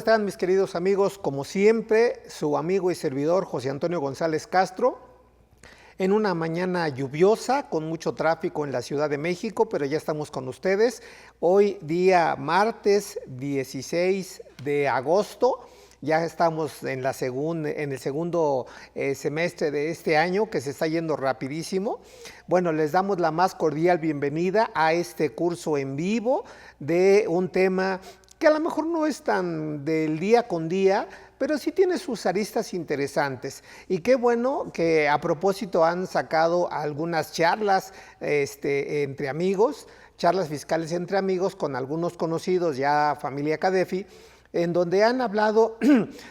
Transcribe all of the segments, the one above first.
están mis queridos amigos? Como siempre, su amigo y servidor José Antonio González Castro, en una mañana lluviosa, con mucho tráfico en la Ciudad de México, pero ya estamos con ustedes. Hoy día martes 16 de agosto, ya estamos en el segundo semestre de este año, que se está yendo rapidísimo. Bueno, les damos la más cordial bienvenida a este curso en vivo de un tema que a lo mejor no es tan del día con día, pero sí tiene sus aristas interesantes. Y qué bueno que a propósito han sacado algunas charlas entre amigos, charlas fiscales entre amigos con algunos conocidos, ya familia Cadefi, en donde han hablado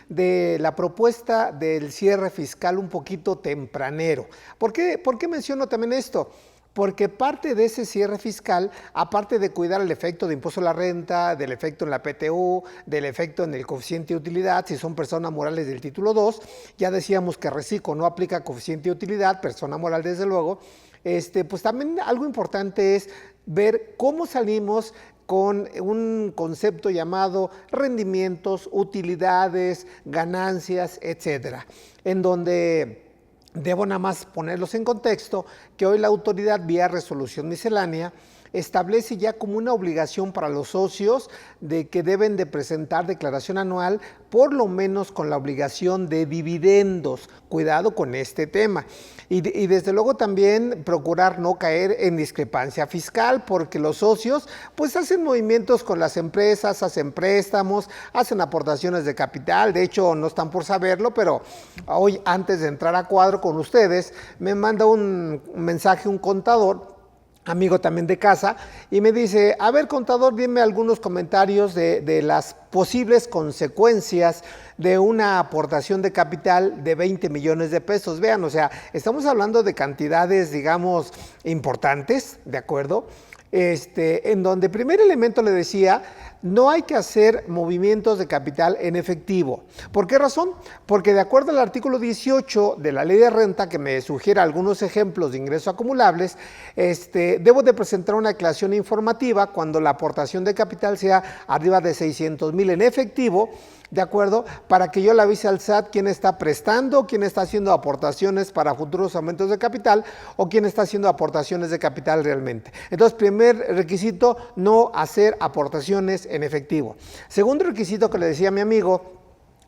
de la propuesta del cierre fiscal un poquito tempranero. ¿Por qué menciono también esto? Porque parte de ese cierre fiscal, aparte de cuidar el efecto de impuesto a la renta, del efecto en la PTU, del efecto en el coeficiente de utilidad, si son personas morales del título 2, ya decíamos que Recico no aplica coeficiente de utilidad, persona moral desde luego, pues también algo importante es ver cómo salimos con un concepto llamado rendimientos, utilidades, ganancias, etcétera, en donde debo nada más ponerlos en contexto que hoy la autoridad vía resolución miscelánea establece ya como una obligación para los socios de que deben de presentar declaración anual por lo menos con la obligación de dividendos. Cuidado con este tema. Y desde luego también procurar no caer en discrepancia fiscal, porque los socios pues hacen movimientos con las empresas, hacen préstamos, hacen aportaciones de capital. De hecho, no están por saberlo, pero hoy antes de entrar a cuadro con ustedes, me manda un mensaje un contador, amigo también de casa, y me dice: a ver, contador, dime algunos comentarios de las posibles consecuencias de una aportación de capital de 20 millones de pesos. Vean, o sea, estamos hablando de cantidades, digamos, importantes, ¿de acuerdo? En donde primer elemento le decía, no hay que hacer movimientos de capital en efectivo. ¿Por qué razón? Porque de acuerdo al artículo 18 de la ley de renta, que me sugiere algunos ejemplos de ingresos acumulables, debo de presentar una declaración informativa cuando la aportación de capital sea arriba de 600,000 en efectivo, ¿de acuerdo? Para que yo le avise al SAT quién está prestando, quién está haciendo aportaciones para futuros aumentos de capital o quién está haciendo aportaciones de capital realmente. Entonces, primer requisito, no hacer aportaciones en efectivo. Segundo requisito que le decía a mi amigo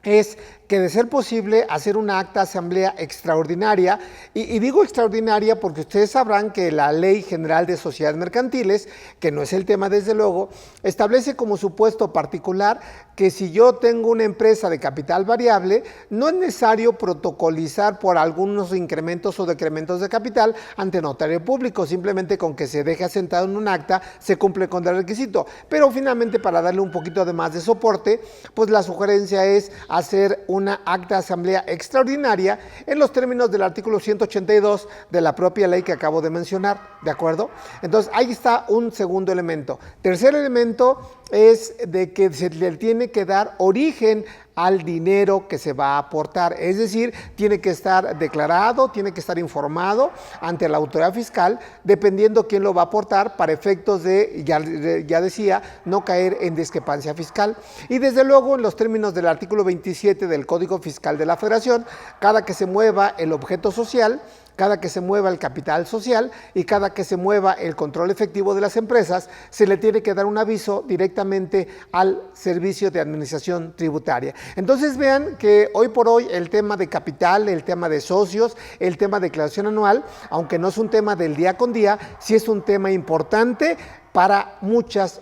es que de ser posible hacer una acta asamblea extraordinaria, y digo extraordinaria porque ustedes sabrán que la Ley General de Sociedades Mercantiles, que no es el tema desde luego, establece como supuesto particular que si yo tengo una empresa de capital variable, no es necesario protocolizar por algunos incrementos o decrementos de capital ante notario público, simplemente con que se deje asentado en un acta se cumple con el requisito. Pero finalmente, para darle un poquito de más de soporte, pues la sugerencia es hacer una acta de asamblea extraordinaria en los términos del artículo 182 de la propia ley que acabo de mencionar, ¿de acuerdo? Entonces, ahí está un segundo elemento. Tercer elemento es de que se le tiene que dar origen al dinero que se va a aportar, es decir, tiene que estar declarado, tiene que estar informado ante la autoridad fiscal, dependiendo quién lo va a aportar, para efectos de, ya decía, no caer en discrepancia fiscal. Y desde luego, en los términos del artículo 27 del Código Fiscal de la Federación, cada que se mueva el objeto social, cada que se mueva el capital social y cada que se mueva el control efectivo de las empresas, se le tiene que dar un aviso directamente al Servicio de Administración Tributaria. Entonces vean que hoy por hoy el tema de capital, el tema de socios, el tema de declaración anual, aunque no es un tema del día con día, sí es un tema importante para muchas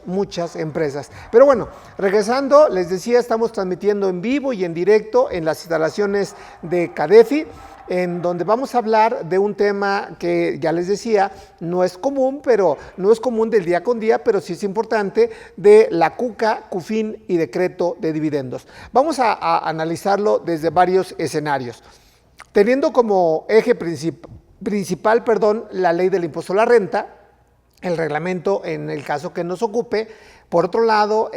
empresas. Pero bueno, regresando, les decía, estamos transmitiendo en vivo y en directo en las instalaciones de Cadefi, en donde vamos a hablar de un tema que ya les decía, no es común, pero no es común del día con día, pero sí es importante, de la CUCA, CUFIN y decreto de dividendos. Vamos a analizarlo desde varios escenarios, teniendo como eje principal, la ley del impuesto a la renta, el reglamento en el caso que nos ocupe, Por otro lado,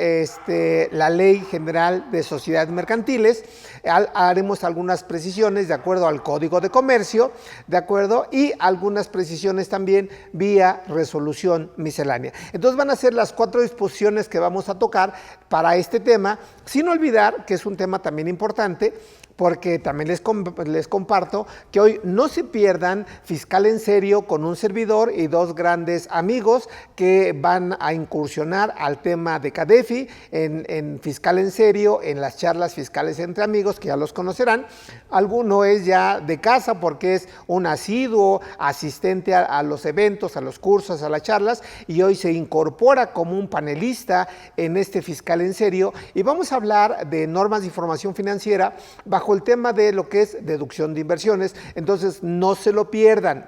la Ley General de Sociedades Mercantiles, haremos algunas precisiones de acuerdo al Código de Comercio, de acuerdo, y algunas precisiones también vía resolución miscelánea. Entonces van a ser las 4 disposiciones que vamos a tocar para este tema, sin olvidar que es un tema también importante, porque también les comparto que hoy no se pierdan Fiscal en Serio con un servidor y 2 grandes amigos que van a incursionar al tema de CADEFI en Fiscal en Serio, en las charlas fiscales entre amigos, que ya los conocerán. Alguno es ya de casa porque es un asiduo asistente a los eventos, a los cursos, a las charlas, y hoy se incorpora como un panelista en este Fiscal en Serio, y vamos a hablar de normas de información financiera bajo el tema de lo que es deducción de inversiones. Entonces no se lo pierdan,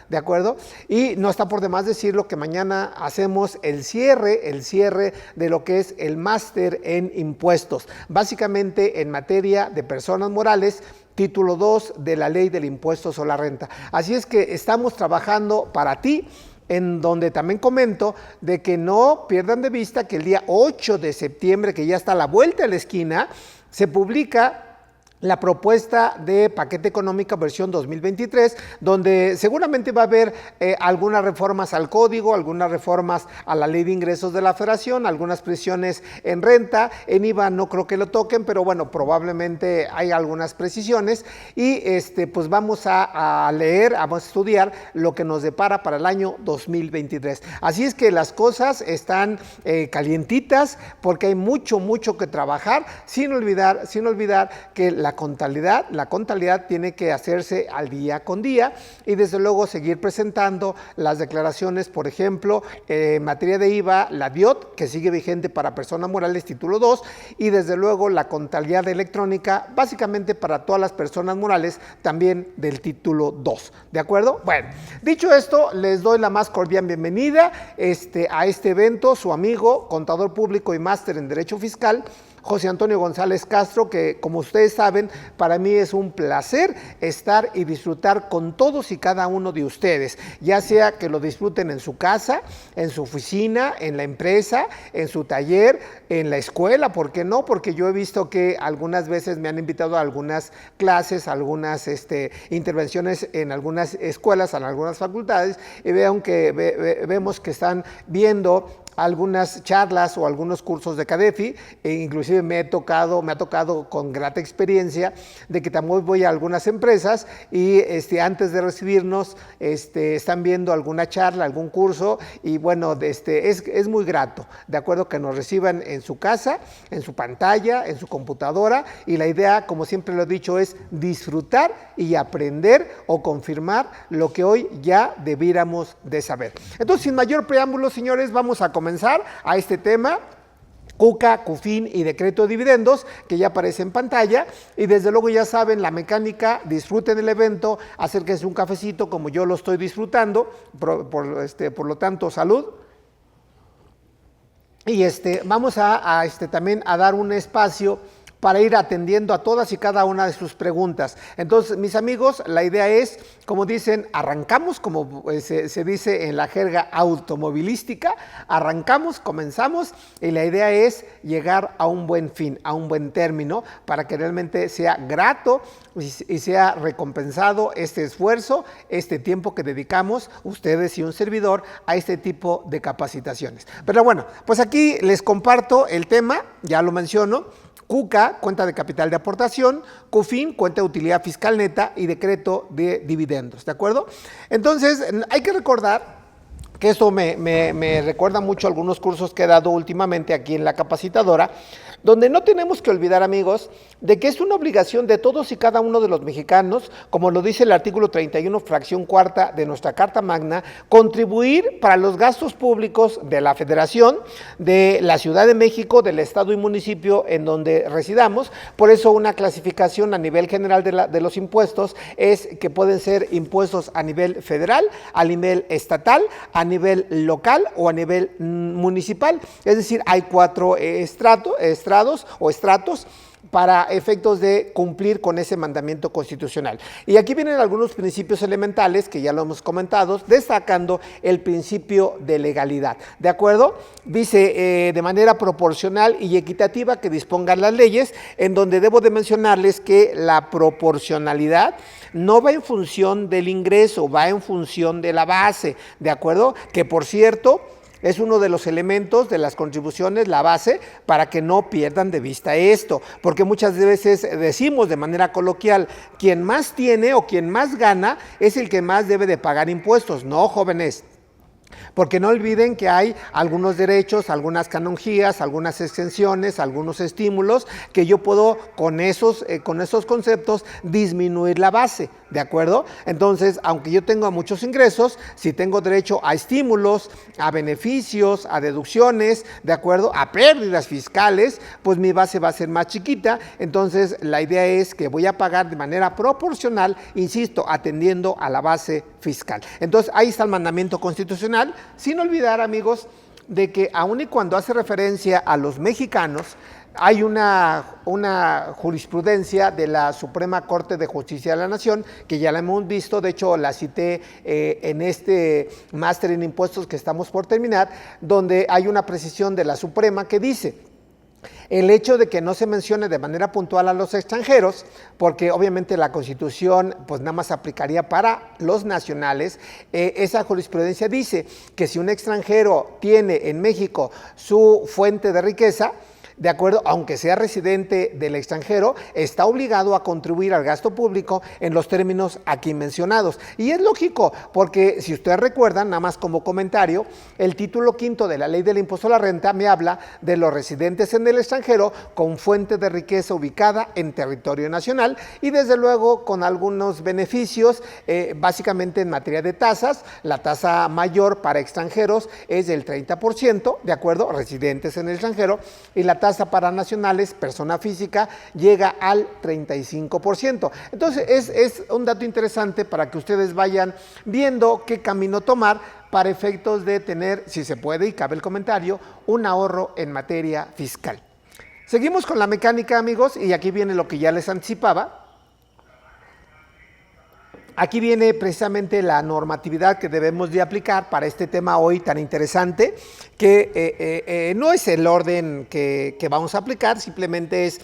¿de acuerdo? Y no está por demás decirlo que mañana hacemos el cierre de lo que es el máster en impuestos, básicamente en materia de personas morales, título 2 de la Ley del Impuesto sobre la Renta. Así es que estamos trabajando para ti, en donde también comento de que no pierdan de vista que el día 8 de septiembre, que ya está a la vuelta de la esquina, se publica la propuesta de paquete económico versión 2023, donde seguramente va a haber algunas reformas al código, algunas reformas a la ley de ingresos de la federación, algunas precisiones en renta, en IVA no creo que lo toquen, pero bueno, probablemente hay algunas precisiones, y pues vamos a leer, vamos a estudiar lo que nos depara para el año 2023. Así es que las cosas están calientitas, porque hay mucho que trabajar, sin olvidar que la contabilidad tiene que hacerse al día con día, y desde luego seguir presentando las declaraciones, por ejemplo, en materia de IVA, la DIOT, que sigue vigente para personas morales, título 2, y desde luego la contabilidad electrónica, básicamente para todas las personas morales, también del título 2, ¿de acuerdo? Bueno, dicho esto, les doy la más cordial bienvenida a este evento, su amigo, contador público y máster en Derecho Fiscal, José Antonio González Castro, que como ustedes saben, para mí es un placer estar y disfrutar con todos y cada uno de ustedes, ya sea que lo disfruten en su casa, en su oficina, en la empresa, en su taller, en la escuela, ¿por qué no? Porque yo he visto que algunas veces me han invitado a algunas clases, algunas intervenciones en algunas escuelas, en algunas facultades, y vemos que están viendo algunas charlas o algunos cursos de CADEFI, e inclusive me ha tocado con grata experiencia de que también voy a algunas empresas y antes de recibirnos están viendo alguna charla, algún curso, y bueno, es muy grato, de acuerdo, que nos reciban en su casa, en su pantalla, en su computadora, y la idea, como siempre lo he dicho, es disfrutar y aprender o confirmar lo que hoy ya debiéramos de saber. Entonces, sin mayor preámbulo, señores, vamos a comenzar a este tema. CUCA, CUFIN y decreto de dividendos, que ya aparece en pantalla, y desde luego ya saben la mecánica, disfruten el evento, acérquense un cafecito como yo lo estoy disfrutando, por lo tanto, salud. Y vamos también a dar un espacio para ir atendiendo a todas y cada una de sus preguntas. Entonces, mis amigos, la idea es, como dicen, arrancamos, como se dice en la jerga automovilística, arrancamos, comenzamos, y la idea es llegar a un buen fin, a un buen término, para que realmente sea grato y sea recompensado este esfuerzo, este tiempo que dedicamos ustedes y un servidor a este tipo de capacitaciones. Pero bueno, pues aquí les comparto el tema, ya lo menciono. CUCA, cuenta de capital de aportación; CUFIN, cuenta de utilidad fiscal neta; y decreto de dividendos, ¿de acuerdo? Entonces, hay que recordar que esto me recuerda mucho a algunos cursos que he dado últimamente aquí en la capacitadora, donde no tenemos que olvidar, amigos, de que es una obligación de todos y cada uno de los mexicanos, como lo dice el artículo 31, fracción cuarta de nuestra Carta Magna, contribuir para los gastos públicos de la Federación, de la Ciudad de México, del Estado y municipio en donde residamos. Por eso una clasificación a nivel general de los impuestos es que pueden ser impuestos a nivel federal, a nivel estatal, a nivel local o a nivel municipal. Es decir, hay 4 estratos, para efectos de cumplir con ese mandamiento constitucional. Y aquí vienen algunos principios elementales que ya lo hemos comentado, destacando el principio de legalidad. ¿De acuerdo? Dice de manera proporcional y equitativa que dispongan las leyes, en donde debo de mencionarles que la proporcionalidad no va en función del ingreso, va en función de la base. ¿De acuerdo? Que por cierto, es uno de los elementos de las contribuciones, la base, para que no pierdan de vista esto, porque muchas veces decimos de manera coloquial, quien más tiene o quien más gana es el que más debe de pagar impuestos. No, jóvenes. Porque no olviden que hay algunos derechos, algunas canonjías, algunas exenciones, algunos estímulos que yo puedo con esos conceptos disminuir la base, ¿de acuerdo? Entonces, aunque yo tenga muchos ingresos, si tengo derecho a estímulos, a beneficios, a deducciones, ¿de acuerdo? A pérdidas fiscales, pues mi base va a ser más chiquita. Entonces, la idea es que voy a pagar de manera proporcional, insisto, atendiendo a la base fiscal. Entonces, ahí está el mandamiento constitucional. Sin olvidar, amigos, de que aun y cuando hace referencia a los mexicanos, hay una jurisprudencia de la Suprema Corte de Justicia de la Nación, que ya la hemos visto, de hecho la cité en este máster en impuestos que estamos por terminar, donde hay una precisión de la Suprema que dice: el hecho de que no se mencione de manera puntual a los extranjeros, porque obviamente la Constitución pues nada más aplicaría para los nacionales, esa jurisprudencia dice que si un extranjero tiene en México su fuente de riqueza, de acuerdo, aunque sea residente del extranjero, está obligado a contribuir al gasto público en los términos aquí mencionados. Y es lógico, porque si ustedes recuerdan, nada más como comentario, el título 5 de la Ley del Impuesto a la Renta me habla de los residentes en el extranjero con fuente de riqueza ubicada en territorio nacional y desde luego con algunos beneficios, básicamente en materia de tasas. La tasa mayor para extranjeros es del 30%, de acuerdo, residentes en el extranjero, y la tasa para nacionales, persona física, llega al 35%. Entonces es un dato interesante para que ustedes vayan viendo qué camino tomar para efectos de tener, si se puede y cabe el comentario, un ahorro en materia fiscal. Seguimos con la mecánica, amigos, y aquí viene lo que ya les anticipaba. Aquí viene precisamente la normatividad que debemos de aplicar para este tema hoy tan interesante, que no es el orden que vamos a aplicar, simplemente es,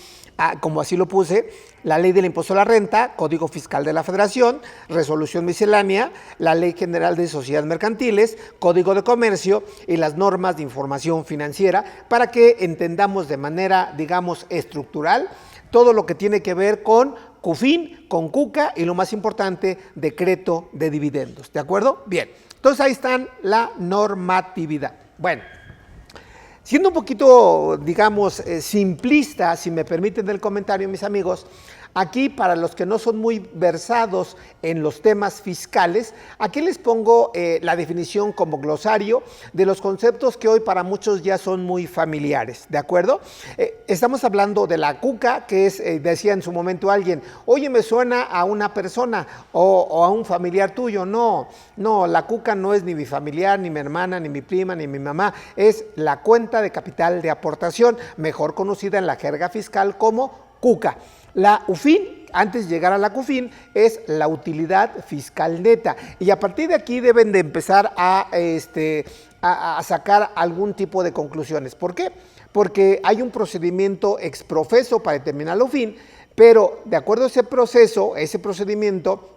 como así lo puse, la Ley del Impuesto a la Renta, Código Fiscal de la Federación, Resolución Miscelánea, la Ley General de Sociedades Mercantiles, Código de Comercio y las normas de información financiera, para que entendamos de manera, digamos, estructural todo lo que tiene que ver con CUFIN, con CUCA y lo más importante, decreto de dividendos. ¿De acuerdo? Bien. Entonces ahí están la normatividad. Bueno, siendo un poquito, digamos, simplista, si me permiten el comentario, mis amigos, aquí para los que no son muy versados en los temas fiscales, aquí les pongo la definición como glosario de los conceptos que hoy para muchos ya son muy familiares, ¿de acuerdo? Estamos hablando de la CUCA, que es, decía en su momento alguien, oye, me suena a una persona o a un familiar tuyo. No, la CUCA no es ni mi familiar, ni mi hermana, ni mi prima, ni mi mamá, es la cuenta de capital de aportación, mejor conocida en la jerga fiscal como CUCA. La UFIN, antes de llegar a la CUFIN, es la utilidad fiscal neta. Y a partir de aquí deben de empezar a sacar algún tipo de conclusiones. ¿Por qué? Porque hay un procedimiento exprofeso para determinar la UFIN, pero de acuerdo a ese proceso, ese procedimiento,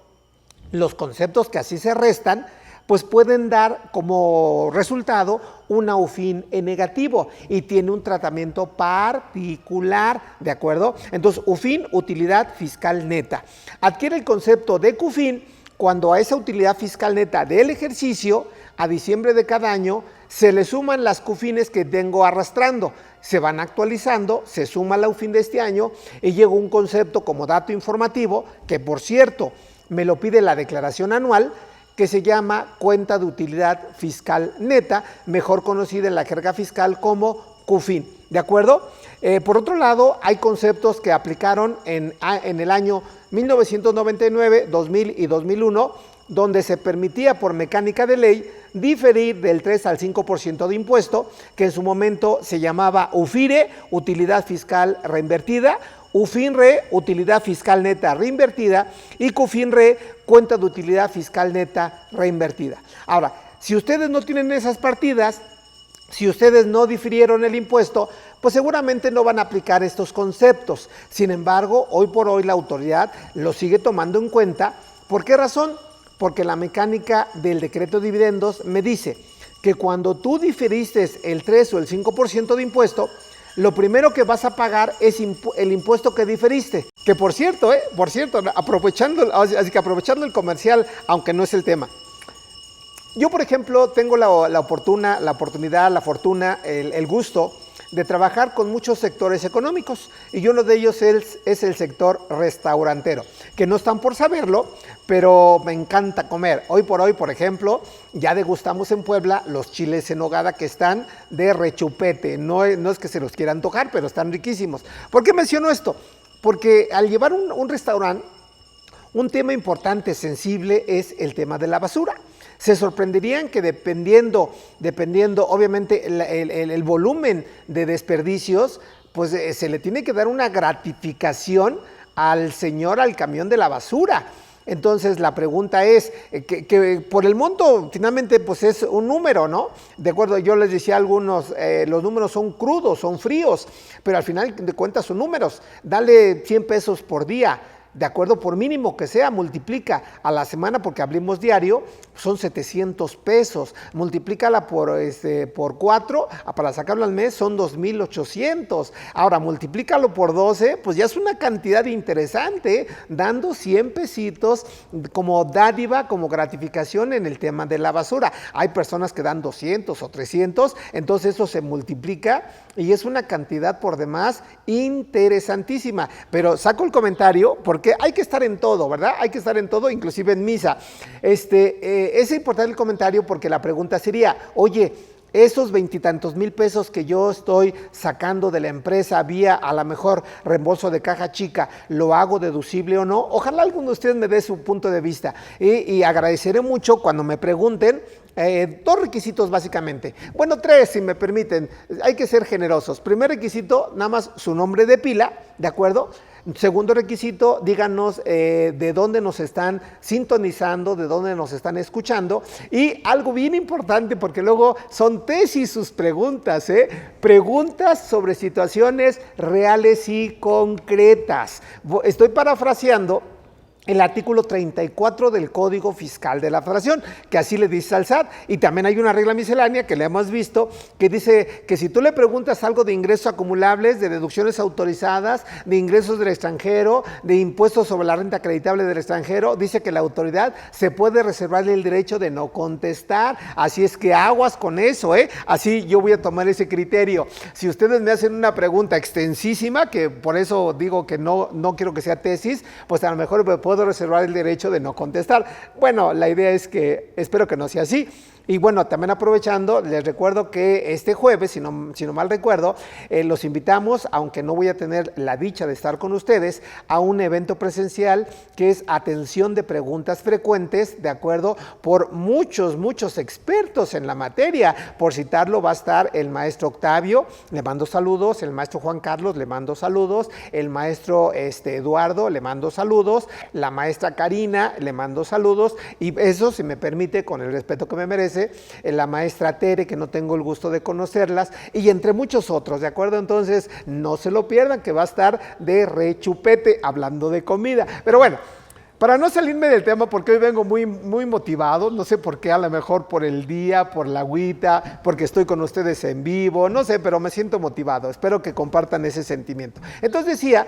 los conceptos que así se restan, pues pueden dar como resultado una UFIN en negativo y tiene un tratamiento particular, ¿de acuerdo? Entonces, UFIN, utilidad fiscal neta. Adquiere el concepto de CUFIN cuando a esa utilidad fiscal neta del ejercicio, a diciembre de cada año, se le suman las CUFINes que tengo arrastrando, se van actualizando, se suma la UFIN de este año y llega un concepto como dato informativo, que por cierto, me lo pide la declaración anual, que se llama cuenta de utilidad fiscal neta, mejor conocida en la jerga fiscal como CUFIN, ¿de acuerdo? Por otro lado, hay conceptos que aplicaron en el año 1999, 2000 y 2001, donde se permitía por mecánica de ley diferir del 3 al 5% de impuesto, que en su momento se llamaba UFIRE, utilidad fiscal reinvertida, UFINRE, utilidad fiscal neta reinvertida, y CUFINRE, cuenta de utilidad fiscal neta reinvertida. Ahora, si ustedes no tienen esas partidas, si ustedes no difirieron el impuesto, pues seguramente no van a aplicar estos conceptos. Sin embargo, hoy por hoy la autoridad lo sigue tomando en cuenta. ¿Por qué razón? Porque la mecánica del decreto de dividendos me dice que cuando tú diferiste el 3 o el 5% de impuesto, lo primero que vas a pagar es el impuesto que diferiste. Que por cierto, aprovechando el comercial, aunque no es el tema. Yo, por ejemplo, tengo la fortuna, el gusto de trabajar con muchos sectores económicos, y uno de ellos es el sector restaurantero, que no están por saberlo, pero me encanta comer. Hoy por hoy, por ejemplo, ya degustamos en Puebla los chiles en nogada que están de rechupete. No es que se los quiera antojar, pero están riquísimos. ¿Por qué menciono esto? Porque al llevar un restaurante, un tema importante, sensible, es el tema de la basura. Se sorprenderían que dependiendo obviamente el volumen de desperdicios, pues se le tiene que dar una gratificación al camión de la basura. Entonces la pregunta es, que por el monto finalmente pues es un número, ¿no? De acuerdo, yo les decía a algunos, los números son crudos, son fríos, pero al final de cuentas son números. Dale 100 pesos por día. De acuerdo, por mínimo que sea, multiplica a la semana, porque abrimos diario, son 700 pesos. Multiplícala por 4, para sacarlo al mes son 2,800. Ahora, multiplícalo por 12, pues ya es una cantidad interesante, dando 100 pesitos como dádiva, como gratificación en el tema de la basura. Hay personas que dan 200 o 300, entonces eso se multiplica y es una cantidad por demás interesantísima. Pero saco el comentario porque hay que estar en todo, ¿verdad? Hay que estar en todo, inclusive en misa. Es importante el comentario porque la pregunta sería, oye, esos 20 y tantos mil pesos que yo estoy sacando de la empresa vía a lo mejor reembolso de caja chica, ¿lo hago deducible o no? Ojalá alguno de ustedes me dé su punto de vista y agradeceré mucho cuando me pregunten. 2 requisitos básicamente, bueno, 3 si me permiten, hay que ser generosos. Primer requisito, nada más su nombre de pila, ¿de acuerdo? Segundo requisito, díganos de dónde nos están sintonizando, de dónde nos están escuchando, y algo bien importante, porque luego son tesis sus preguntas, preguntas sobre situaciones reales y concretas. Estoy parafraseando el artículo 34 del Código Fiscal de la Federación, que así le dice al SAT, y también hay una regla miscelánea que le hemos visto, que dice que si tú le preguntas algo de ingresos acumulables, de deducciones autorizadas, de ingresos del extranjero, de impuestos sobre la renta acreditable del extranjero, dice que la autoridad se puede reservar el derecho de no contestar, así es que aguas con eso, así yo voy a tomar ese criterio. Si ustedes me hacen una pregunta extensísima, que por eso digo que no quiero que sea tesis, pues a lo mejor me puedo reservar el derecho de no contestar. Bueno, la idea es que espero que no sea así. Y bueno, también aprovechando, les recuerdo que este jueves, si no mal recuerdo, los invitamos, aunque no voy a tener la dicha de estar con ustedes, a un evento presencial que es atención de preguntas frecuentes, de acuerdo, por muchos expertos en la materia. Por citarlo, va a estar el maestro Octavio, le mando saludos, el maestro Juan Carlos, le mando saludos, el maestro Eduardo, le mando saludos, la maestra Karina, le mando saludos, y eso, si me permite, con el respeto que me merece, la maestra Tere, que no tengo el gusto de conocerlas, y entre muchos otros, ¿de acuerdo? Entonces, no se lo pierdan, que va a estar de rechupete, hablando de comida. Pero bueno, para no salirme del tema, porque hoy vengo muy motivado, no sé por qué, a lo mejor por el día, por la agüita, porque estoy con ustedes en vivo, no sé, pero me siento motivado, espero que compartan ese sentimiento. Entonces decía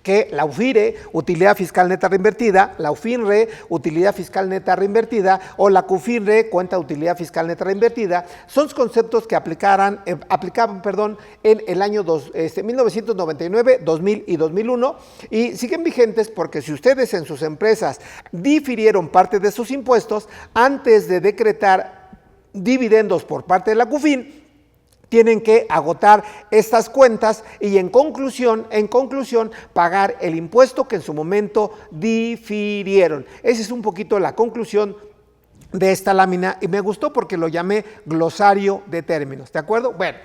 que la UFIRE, utilidad fiscal neta reinvertida, la UFINRE, utilidad fiscal neta reinvertida, o la CUFINRE, cuenta de utilidad fiscal neta reinvertida, son conceptos que aplicaban en el año 1999, 2000 y 2001, y siguen vigentes porque si ustedes en sus empresas difirieron parte de sus impuestos antes de decretar dividendos por parte de la CUFIN, tienen que agotar estas cuentas y en conclusión, pagar el impuesto que en su momento difirieron. Esa es un poquito la conclusión de esta lámina y me gustó porque lo llamé glosario de términos, ¿de acuerdo? Bueno,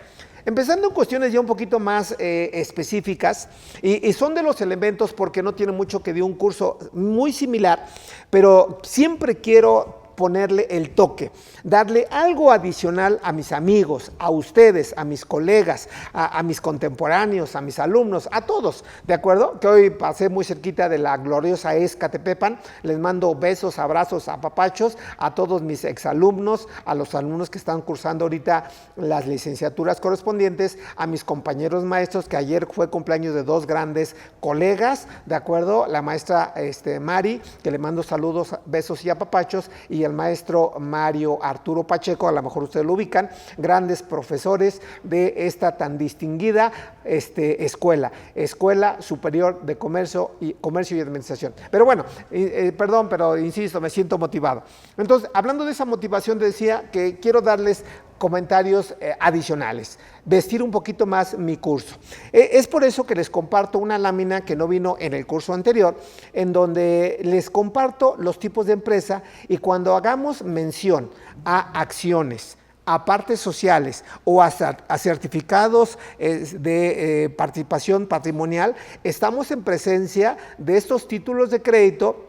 empezando en cuestiones ya un poquito más específicas y son de los elementos porque no tiene mucho que de un curso muy similar, pero siempre quiero ponerle el toque, darle algo adicional a mis amigos, a ustedes, a mis colegas, a mis contemporáneos, a mis alumnos, a todos, ¿de acuerdo? Que hoy pasé muy cerquita de la gloriosa Escatepepan, les mando besos, abrazos, apapachos a todos mis exalumnos, a los alumnos que están cursando ahorita las licenciaturas correspondientes, a mis compañeros maestros, que ayer fue cumpleaños de dos grandes colegas, ¿de acuerdo? La maestra Mari, que le mando saludos, besos y apapachos, y el maestro Mario Arturo Pacheco, a lo mejor ustedes lo ubican, grandes profesores de esta tan distinguida Escuela Superior de Comercio y Administración. Pero bueno, perdón, pero insisto, me siento motivado. Entonces, hablando de esa motivación, decía que quiero darles comentarios adicionales, vestir un poquito más mi curso. Es por eso que les comparto una lámina que no vino en el curso anterior, en donde les comparto los tipos de empresa y cuando hagamos mención a acciones, a partes sociales o a certificados de participación patrimonial, estamos en presencia de estos títulos de crédito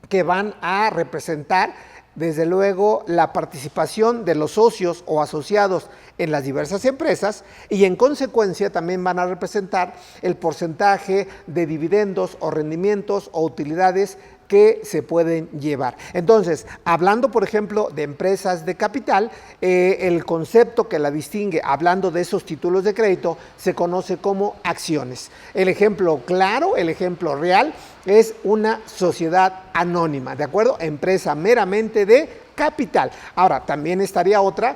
que van a representar desde luego la participación de los socios o asociados en las diversas empresas y en consecuencia también van a representar el porcentaje de dividendos o rendimientos o utilidades que se pueden llevar. Entonces, hablando por ejemplo de empresas de capital, el concepto que la distingue, hablando de esos títulos de crédito, se conoce como acciones. El ejemplo claro, el ejemplo real, es una sociedad anónima, ¿de acuerdo? Empresa meramente de capital. Ahora, también estaría otra,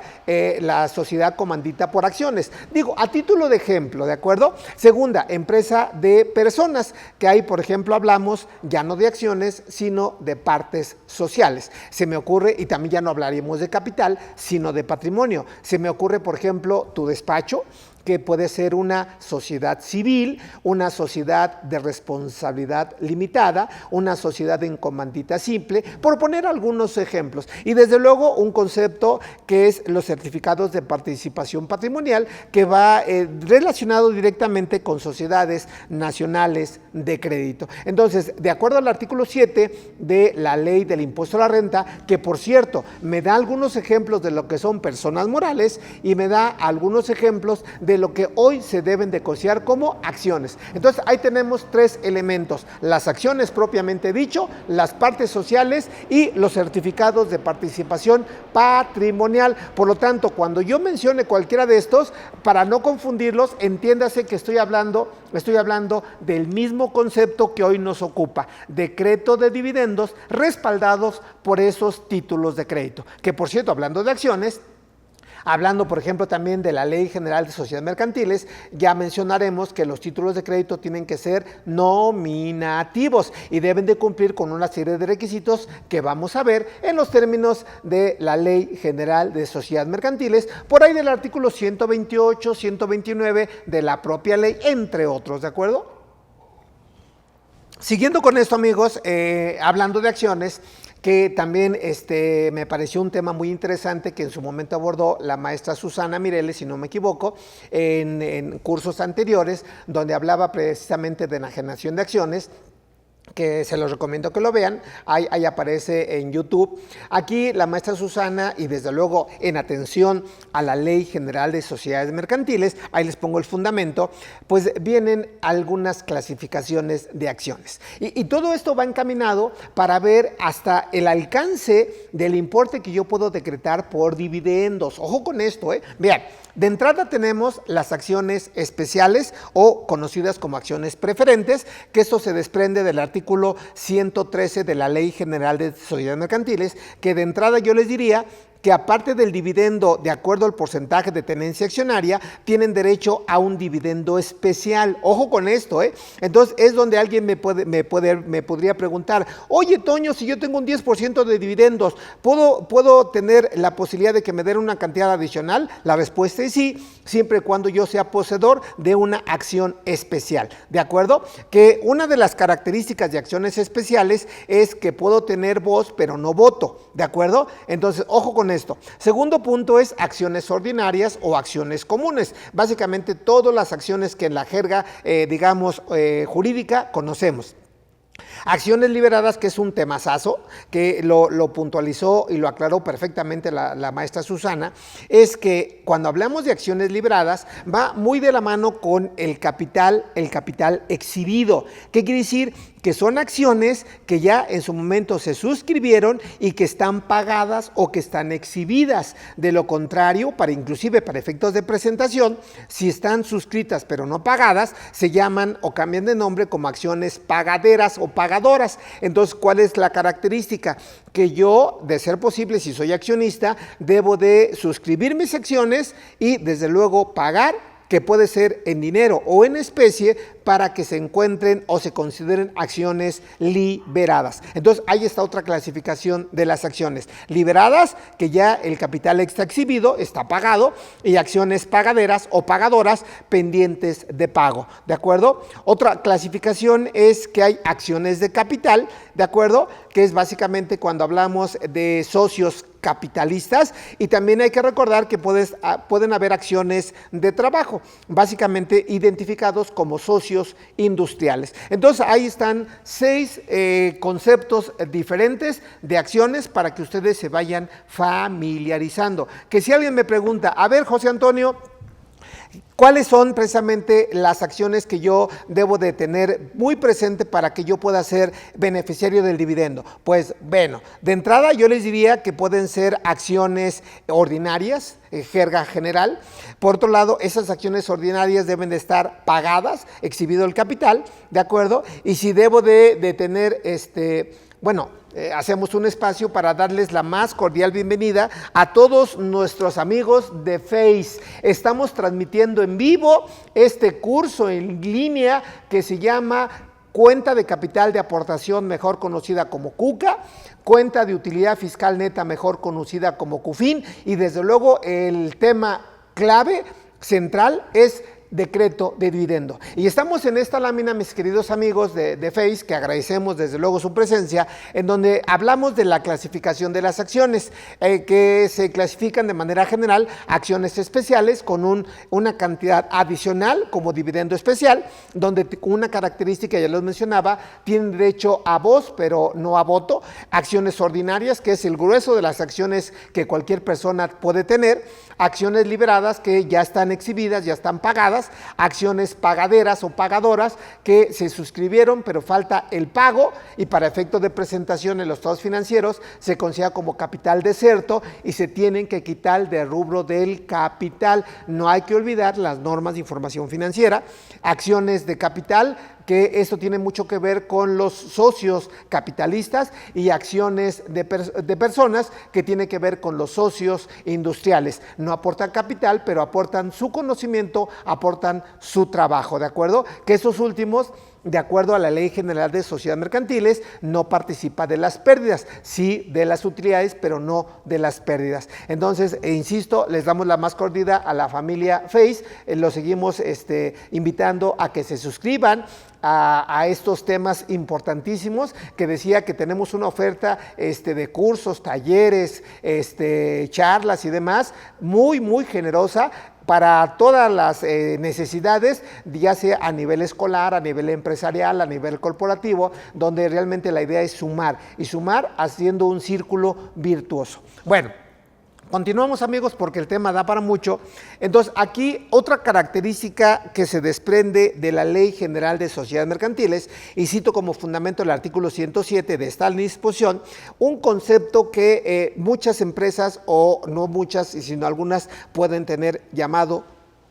la sociedad comandita por acciones. Digo, a título de ejemplo, ¿de acuerdo? Segunda, empresa de personas, que ahí, por ejemplo, hablamos ya no de acciones, sino de partes sociales. Se me ocurre, y también ya no hablaríamos de capital, sino de patrimonio. Se me ocurre, por ejemplo, tu despacho, que puede ser una sociedad civil, una sociedad de responsabilidad limitada, una sociedad en comandita simple, por poner algunos ejemplos. Y desde luego un concepto que es los certificados de participación patrimonial, que va relacionado directamente con sociedades nacionales de crédito. Entonces, de acuerdo al artículo 7 de la ley del impuesto a la renta, que por cierto me da algunos ejemplos de lo que son personas morales y me da algunos ejemplos de lo que hoy se deben de considerar como acciones. Entonces ahí tenemos tres elementos: las acciones propiamente dicho, las partes sociales y los certificados de participación patrimonial. Por lo tanto, cuando yo mencione cualquiera de estos, para no confundirlos, entiéndase que estoy hablando del mismo concepto que hoy nos ocupa: decreto de dividendos respaldados por esos títulos de crédito. Que por cierto, hablando de acciones, hablando, por ejemplo, también de la Ley General de Sociedades Mercantiles, ya mencionaremos que los títulos de crédito tienen que ser nominativos y deben de cumplir con una serie de requisitos que vamos a ver en los términos de la Ley General de Sociedades Mercantiles, por ahí del artículo 128, 129 de la propia ley, entre otros, ¿de acuerdo? Siguiendo con esto, amigos, hablando de acciones, que también me pareció un tema muy interesante que en su momento abordó la maestra Susana Mireles, si no me equivoco, en cursos anteriores, donde hablaba precisamente de enajenación de acciones, que se los recomiendo que lo vean, ahí aparece en YouTube. Aquí la maestra Susana, y desde luego en atención a la Ley General de Sociedades Mercantiles, ahí les pongo el fundamento, pues vienen algunas clasificaciones de acciones. Y todo esto va encaminado para ver hasta el alcance del importe que yo puedo decretar por dividendos. Ojo con esto, vean. De entrada tenemos las acciones especiales o conocidas como acciones preferentes, que esto se desprende del artículo 113 de la Ley General de Sociedades Mercantiles, que de entrada yo les diría que aparte del dividendo, de acuerdo al porcentaje de tenencia accionaria, tienen derecho a un dividendo especial. Ojo con esto, ¿eh? Entonces es donde alguien me podría preguntar, oye Toño, si yo tengo un 10% de dividendos, ¿puedo tener la posibilidad de que me den una cantidad adicional? La respuesta es sí, siempre y cuando yo sea poseedor de una acción especial, ¿de acuerdo? Que una de las características de acciones especiales es que puedo tener voz, pero no voto, ¿de acuerdo? Entonces, ojo con esto. Segundo punto es acciones ordinarias o acciones comunes. Básicamente todas las acciones que en la jerga, jurídica conocemos. Acciones liberadas, que es un temazazo, que lo puntualizó y lo aclaró perfectamente la maestra Susana, es que cuando hablamos de acciones liberadas, va muy de la mano con el capital exhibido. ¿Qué quiere decir? Que son acciones que ya en su momento se suscribieron y que están pagadas o que están exhibidas. De lo contrario, inclusive para efectos de presentación, si están suscritas pero no pagadas, se llaman o cambian de nombre como acciones pagaderas o pagadoras. Entonces, ¿cuál es la característica? Que yo, de ser posible, si soy accionista, debo de suscribir mis acciones y desde luego pagar, que puede ser en dinero o en especie, para que se encuentren o se consideren acciones liberadas. Entonces, ahí está otra clasificación de las acciones liberadas, que ya el capital extra exhibido está pagado, y acciones pagaderas o pagadoras pendientes de pago, ¿de acuerdo? Otra clasificación es que hay acciones de capital, ¿de acuerdo? Que es básicamente cuando hablamos de socios capitalistas, y también hay que recordar que pueden haber acciones de trabajo, básicamente identificados como socios industriales. Entonces ahí están 6 conceptos diferentes de acciones para que ustedes se vayan familiarizando. Que si alguien me pregunta, a ver, José Antonio, ¿cuáles son precisamente las acciones que yo debo de tener muy presente para que yo pueda ser beneficiario del dividendo? Pues bueno, de entrada yo les diría que pueden ser acciones ordinarias, jerga general. Por otro lado, esas acciones ordinarias deben de estar pagadas, exhibido el capital, ¿de acuerdo? Y si debo de tener, hacemos un espacio para darles la más cordial bienvenida a todos nuestros amigos de Face. Estamos transmitiendo en vivo este curso en línea que se llama Cuenta de Capital de Aportación, mejor conocida como CUCA, Cuenta de Utilidad Fiscal Neta, mejor conocida como CUFIN, y desde luego el tema clave central es decreto de dividendo. Y estamos en esta lámina, mis queridos amigos de Face, que agradecemos desde luego su presencia, en donde hablamos de la clasificación de las acciones, que se clasifican de manera general acciones especiales con una cantidad adicional como dividendo especial, donde una característica, ya los mencionaba, tienen derecho a voz pero no a voto. Acciones ordinarias, que es el grueso de las acciones que cualquier persona puede tener. Acciones liberadas, que ya están exhibidas, ya están pagadas. Acciones pagaderas o pagadoras, que se suscribieron pero falta el pago, y para efectos de presentación en los estados financieros se considera como capital deserto y se tienen que quitar del rubro del capital. No hay que olvidar las normas de información financiera. Acciones de capital, que esto tiene mucho que ver con los socios capitalistas, y acciones de personas, que tiene que ver con los socios industriales. No aportan capital, pero aportan su conocimiento, aportan su trabajo, ¿de acuerdo? Que esos últimos, de acuerdo a la Ley General de Sociedades Mercantiles, no participa de las pérdidas, sí de las utilidades, pero no de las pérdidas. Entonces, insisto, les damos la más cordial a la familia Face, los seguimos invitando a que se suscriban a estos temas importantísimos, que decía que tenemos una oferta de cursos, talleres, charlas y demás, muy, muy generosa, para todas las necesidades, ya sea a nivel escolar, a nivel empresarial, a nivel corporativo, donde realmente la idea es sumar, y sumar haciendo un círculo virtuoso. Bueno, continuamos, amigos, porque el tema da para mucho. Entonces, aquí otra característica que se desprende de la Ley General de Sociedades Mercantiles, y cito como fundamento el artículo 107 de esta disposición, un concepto que muchas empresas, o no muchas, sino algunas, pueden tener llamado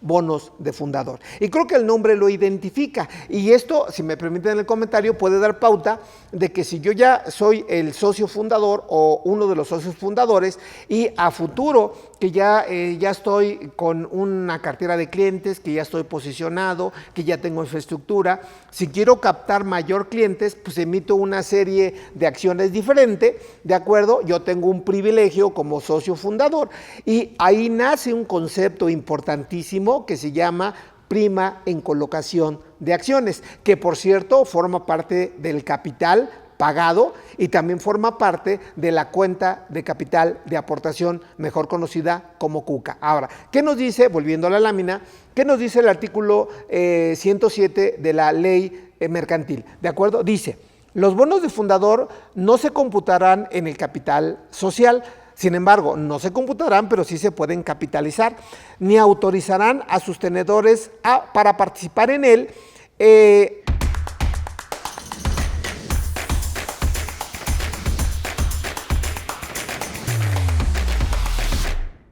bonos de fundador. Y creo que el nombre lo identifica. Y esto, si me permiten en el comentario, puede dar pauta de que si yo ya soy el socio fundador o uno de los socios fundadores y a futuro que ya estoy con una cartera de clientes, que ya estoy posicionado, que ya tengo infraestructura, si quiero captar mayor clientes, pues emito una serie de acciones diferentes, ¿de acuerdo? Yo tengo un privilegio como socio fundador y ahí nace un concepto importantísimo que se llama prima en colocación de acciones, que por cierto forma parte del capital pagado y también forma parte de la cuenta de capital de aportación, mejor conocida como CUCA. Ahora, ¿qué nos dice, volviendo a la lámina, qué nos dice el artículo 107 de la ley mercantil? ¿De acuerdo? Dice, los bonos de fundador no se computarán en el capital social. Sin embargo, no se computarán, pero sí se pueden capitalizar, ni autorizarán a sus tenedores para participar en él